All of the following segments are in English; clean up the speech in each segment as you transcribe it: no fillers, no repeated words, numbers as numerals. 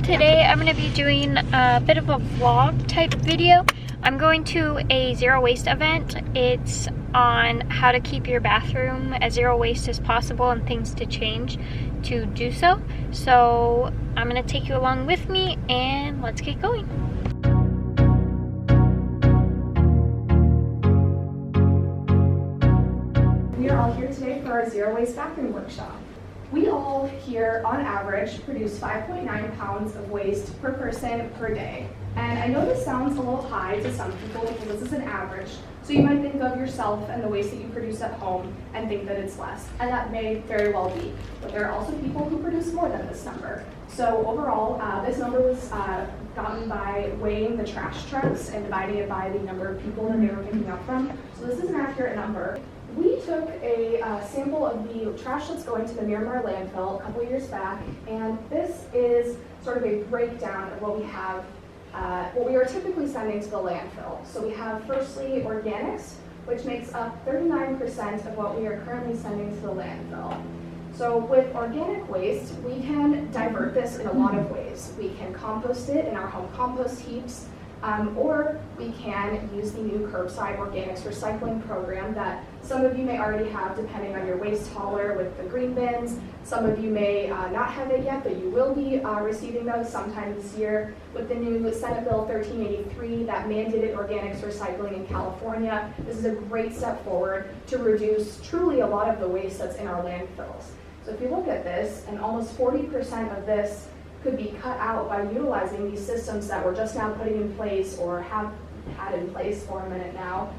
today I'm going to be doing a bit of a vlog type video. I'm going to a zero waste event. It's on how to keep your bathroom as zero waste as possible and things to change to do so. So I'm going to take you along with me and let's get going. We are all here today for our zero waste bathroom workshop. We all here, on average, produce 5.9 pounds of waste per person per day. And I know this sounds a little high to some people because this is an average, so you might think of yourself and the waste that you produce at home and think that it's less, and that may very well be. But there are also people who produce more than this number. So overall, this number was gotten by weighing the trash trucks and dividing it by the number of people that they were picking up from. So this is an accurate number. We took a sample of the trash that's going to the Miramar landfill a couple years back, and this is sort of a breakdown of what we have, what we are typically sending to the landfill. So we have firstly organics, which makes up 39% of what we are currently sending to the landfill. So with organic waste, we can divert this in a lot of ways. We can compost it in our home compost heaps, or we can use the new curbside organics recycling program that some of you may already have depending on your waste hauler with the green bins. Some of you may not have it yet, but you will be receiving those sometime this year with the new Senate Bill 1383 that mandated organics recycling in California. This is a great step forward to reduce truly a lot of the waste that's in our landfills. So if you look at this, and almost 40% of this could be cut out by utilizing these systems that we're just now putting in place or have had in place for a minute now.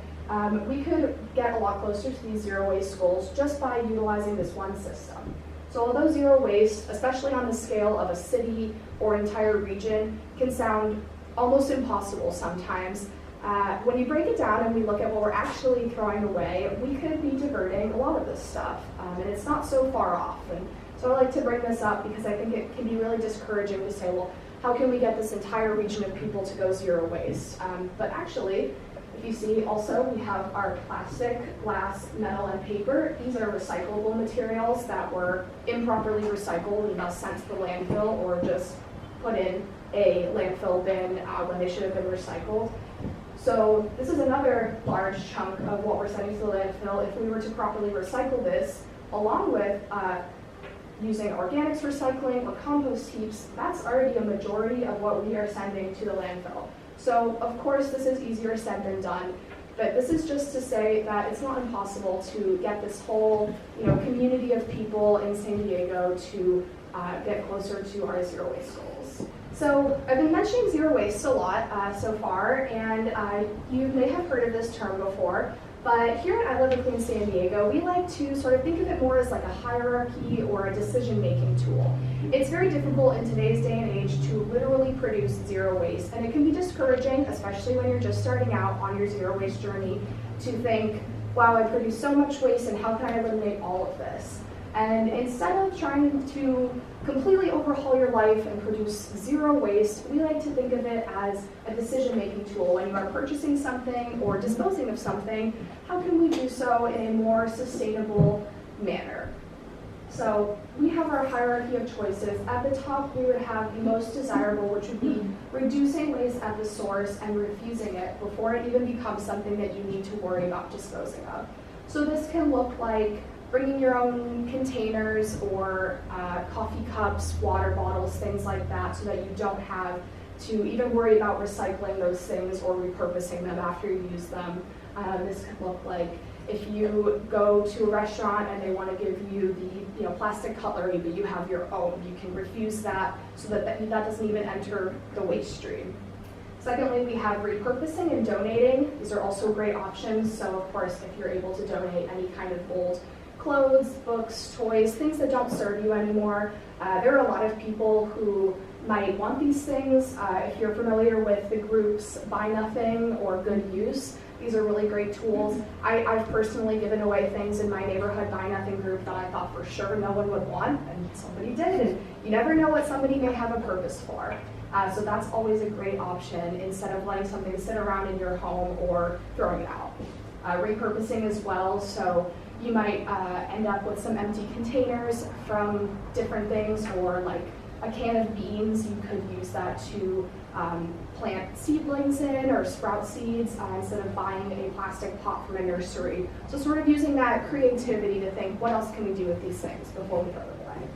We could get a lot closer to these zero waste goals just by utilizing this one system. So although zero waste, especially on the scale of a city or entire region, can sound almost impossible sometimes, when you break it down and we look at what we're actually throwing away, we could be diverting a lot of this stuff, and it's not so far off. And so I like to bring this up because I think it can be really discouraging to say, well, how can we get this entire region of people to go zero waste? But actually, if you see also, we have our plastic, glass, metal, and paper. These are recyclable materials that were improperly recycled and thus sent to the landfill or just put in a landfill bin when they should have been recycled. So this is another large chunk of what we're sending to the landfill. If we were to properly recycle this, along with using organics recycling or compost heaps, that's already a majority of what we are sending to the landfill. So of course this is easier said than done, but this is just to say that it's not impossible to get this whole community of people in San Diego to get closer to our zero waste goals. So I've been mentioning zero waste a lot so far, and you may have heard of this term before. But here at I Live in Clean San Diego, we like to sort of think of it more as like a hierarchy or a decision-making tool. It's very difficult in today's day and age to literally produce zero waste, and it can be discouraging, especially when you're just starting out on your zero waste journey, to think, wow, I produce so much waste, and how can I eliminate all of this? And instead of trying to completely overhaul your life and produce zero waste, we like to think of it as a decision-making tool. When you are purchasing something or disposing of something, how can we do so in a more sustainable manner? So we have our hierarchy of choices. At the top, we would have the most desirable, which would be reducing waste at the source and refusing it before it even becomes something that you need to worry about disposing of. So this can look like bringing your own containers or coffee cups, water bottles, things like that, so that you don't have to even worry about recycling those things or repurposing them after you use them. This could look like if you go to a restaurant and they want to give you the plastic cutlery, but you have your own, you can refuse that so that that doesn't even enter the waste stream. Secondly, we have repurposing and donating. These are also great options. So of course, if you're able to donate any kind of old clothes, books, toys, things that don't serve you anymore. There are a lot of people who might want these things. If you're familiar with the groups Buy Nothing or Good Use, these are really great tools. I've personally given away things in my neighborhood Buy Nothing group that I thought for sure no one would want, and somebody did, and you never know what somebody may have a purpose for. So that's always a great option instead of letting something sit around in your home or throwing it out. Repurposing as well, so you might end up with some empty containers from different things, or like a can of beans, you could use that to plant seedlings in or sprout seeds instead of buying a plastic pot from a nursery. So sort of using that creativity to think, what else can we do with these things before we throw them away?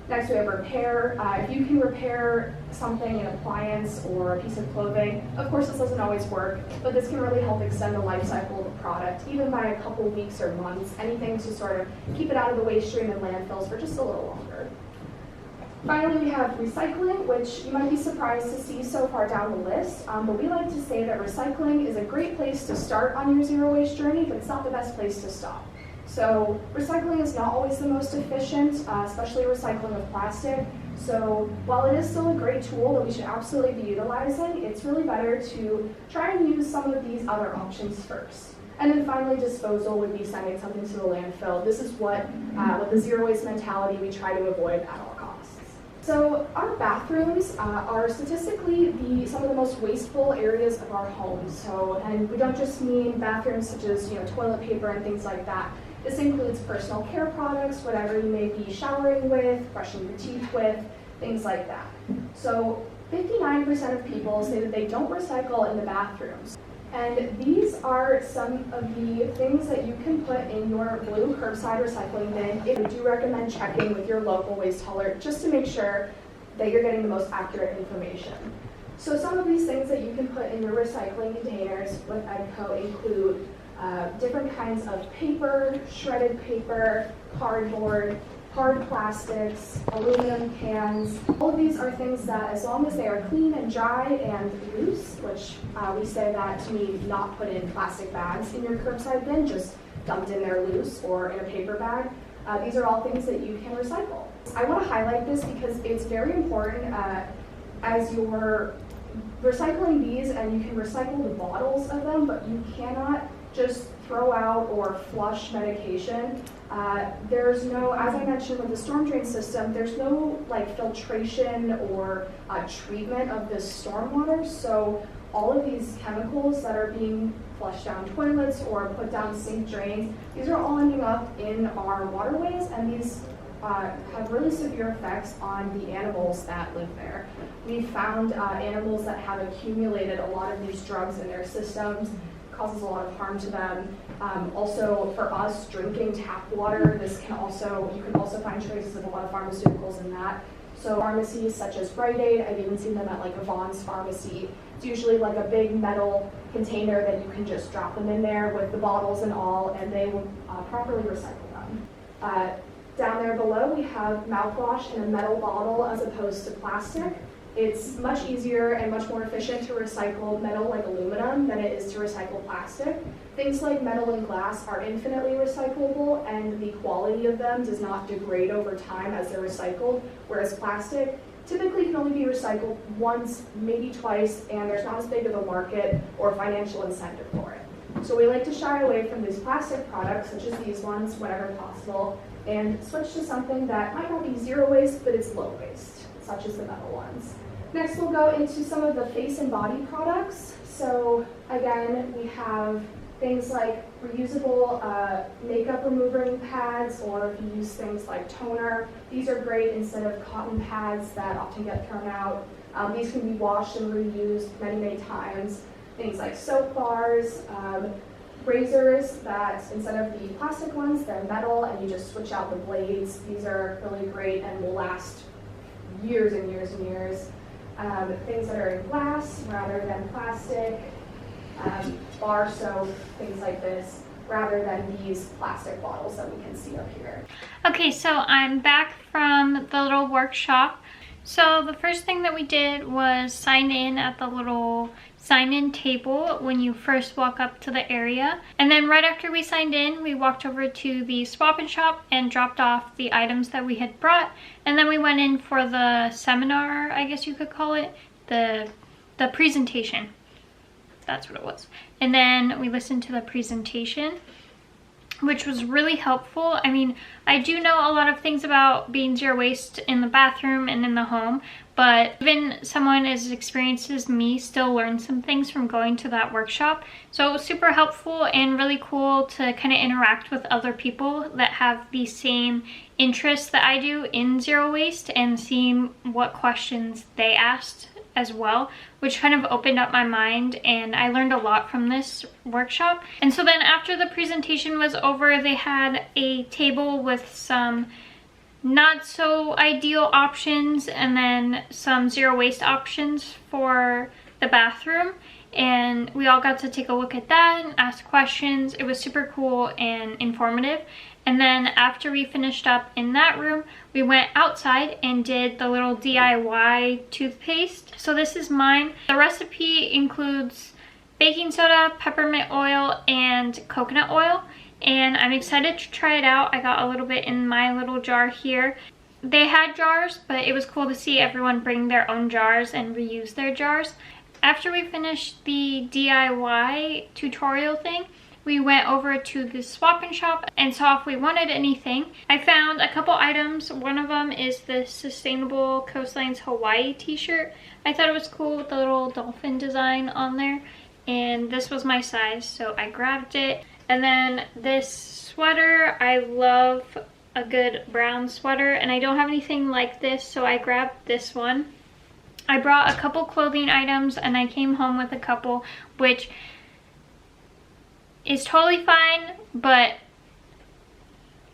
Next we have repair. If you can repair something, an appliance or a piece of clothing, of course this doesn't always work, but this can really help extend the life cycle of the product, even by a couple weeks or months, anything to sort of keep it out of the waste stream and landfills for just a little longer. Finally, we have recycling, which you might be surprised to see so far down the list, but we like to say that recycling is a great place to start on your zero waste journey, but it's not the best place to stop. So recycling is not always the most efficient, especially recycling of plastic. So while it is still a great tool that we should absolutely be utilizing, it's really better to try and use some of these other options first. And then finally, disposal would be sending something to the landfill. This is what, with the zero waste mentality, we try to avoid at all costs. So our bathrooms are statistically some of the most wasteful areas of our homes. So, and we don't just mean bathrooms such as toilet paper and things like that. This includes personal care products, whatever you may be showering with, brushing your teeth with, things like that. So 59% of people say that they don't recycle in the bathrooms. And these are some of the things that you can put in your blue curbside recycling bin. I do recommend checking with your local waste hauler just to make sure that you're getting the most accurate information. So some of these things that you can put in your recycling containers with EDCO include different kinds of paper, shredded paper, cardboard, hard plastics, aluminum cans. All of these are things that, as long as they are clean and dry and loose, which we say that to mean not put in plastic bags in your curbside bin, just dumped in there loose or in a paper bag, these are all things that you can recycle. I want to highlight this because it's very important as you're recycling these, and you can recycle the bottles of them, but you cannot just throw out or flush medication. There's no, as I mentioned with the storm drain system, there's no like filtration or treatment of this stormwater. So all of these chemicals that are being flushed down toilets or put down sink drains, these are all ending up in our waterways, and these have really severe effects on the animals that live there. We've found animals that have accumulated a lot of these drugs in their systems, causes a lot of harm to them. Also, for us, drinking tap water, you can also find traces of a lot of pharmaceuticals in that. So pharmacies such as Rite Aid, I've even seen them at like a Vaughn's pharmacy. It's usually like a big metal container that you can just drop them in there with the bottles and all, and they will properly recycle them. Down there below, we have mouthwash in a metal bottle as opposed to plastic. It's much easier and much more efficient to recycle metal like aluminum than it is to recycle plastic. Things like metal and glass are infinitely recyclable, and the quality of them does not degrade over time as they're recycled, whereas plastic typically can only be recycled once, maybe twice, and there's not as big of a market or financial incentive for it. So we like to shy away from these plastic products, such as these ones, whenever possible, and switch to something that might not be zero waste, but it's low waste, such as the metal ones. Next, we'll go into some of the face and body products. So again, we have things like reusable makeup removing pads, or if you use things like toner, these are great instead of cotton pads that often get thrown out. These can be washed and reused many, many times. Things like soap bars, razors that instead of the plastic ones, they're metal, and you just switch out the blades. These are really great and will last years and years and years. Things that are in glass rather than plastic, bar soap, things like this, rather than these plastic bottles that we can see up here. Okay, so I'm back from the little workshop. So the first thing that we did was sign in at the little sign-in table when you first walk up to the area. And then right after we signed in, we walked over to the swap and shop and dropped off the items that we had brought. And then we went in for the seminar, I guess you could call it, the presentation. That's what it was. And then we listened to the presentation, which was really helpful. I mean, I do know a lot of things about being zero waste in the bathroom and in the home, but even someone as experienced as me still learned some things from going to that workshop. So it was super helpful and really cool to kind of interact with other people that have the same interests that I do in zero waste and seeing what questions they asked as well, which kind of opened up my mind, and I learned a lot from this workshop. And so then after the presentation was over, they had a table with some not so ideal options and then some zero waste options for the bathroom, and we all got to take a look at that and ask questions. It was super cool and informative. And then after we finished up in that room, we went outside and did the little DIY toothpaste. So this is mine. The recipe includes baking soda, peppermint oil, and coconut oil. And I'm excited to try it out. I got a little bit in my little jar here. They had jars, but it was cool to see everyone bring their own jars and reuse their jars. After we finished the DIY tutorial thing, we went over to the swap and shop and saw if we wanted anything. I found a couple items. One of them is the Sustainable Coastlines Hawaii t-shirt. I thought it was cool with the little dolphin design on there, and this was my size, so I grabbed it. And then this sweater, I love a good brown sweater, and I don't have anything like this, so I grabbed this one. I brought a couple clothing items, and I came home with a couple, which is totally fine, but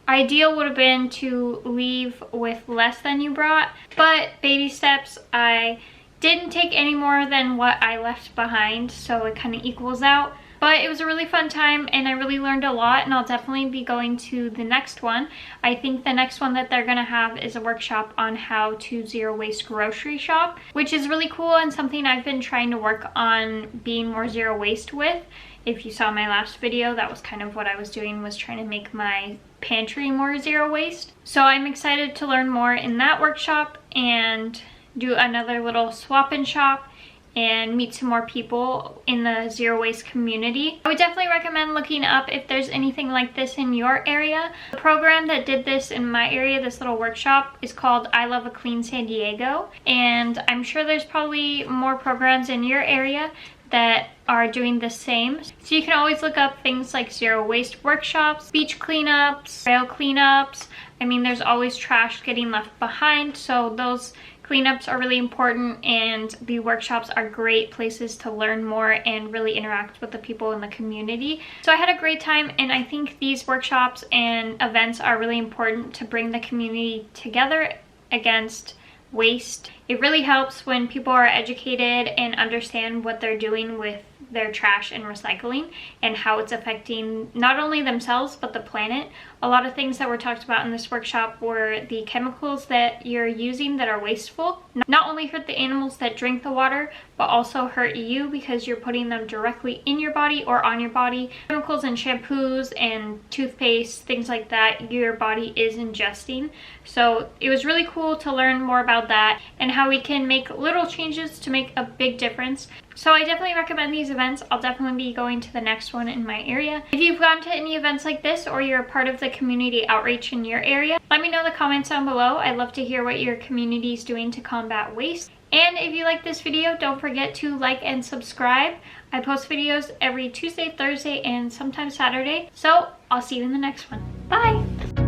ideal would have been to leave with less than you brought. But baby steps, I didn't take any more than what I left behind, so it kind of equals out. But it was a really fun time, and I really learned a lot, and I'll definitely be going to the next one. I think the next one that they're gonna have is a workshop on how to zero waste grocery shop, which is really cool and something I've been trying to work on being more zero waste with. If you saw my last video, that was kind of what I was doing, was trying to make my pantry more zero waste. So I'm excited to learn more in that workshop and do another little swap and shop and meet some more people in the zero waste community. I would definitely recommend looking up if there's anything like this in your area. The program that did this in my area, this little workshop, is called I Love a Clean San Diego, and I'm sure there's probably more programs in your area that are doing the same. So you can always look up things like zero waste workshops, beach cleanups, trail cleanups. I mean, there's always trash getting left behind, so those cleanups are really important, and the workshops are great places to learn more and really interact with the people in the community. So I had a great time, and I think these workshops and events are really important to bring the community together against waste. It really helps when people are educated and understand what they're doing with their trash and recycling and how it's affecting not only themselves but the planet. A lot of things that were talked about in this workshop were the chemicals that you're using that are wasteful. Not only hurt the animals that drink the water, but also hurt you because you're putting them directly in your body or on your body. Chemicals and shampoos and toothpaste, things like that, your body is ingesting. So it was really cool to learn more about that and how we can make little changes to make a big difference. So I definitely recommend these events. I'll definitely be going to the next one in my area. If you've gone to any events like this or you're a part of the community outreach in your area, let me know in the comments down below. I'd love to hear what your community is doing to combat waste. And if you like this video, don't forget to like and subscribe. I post videos every Tuesday, Thursday, and sometimes Saturday. So I'll see you in the next one. Bye!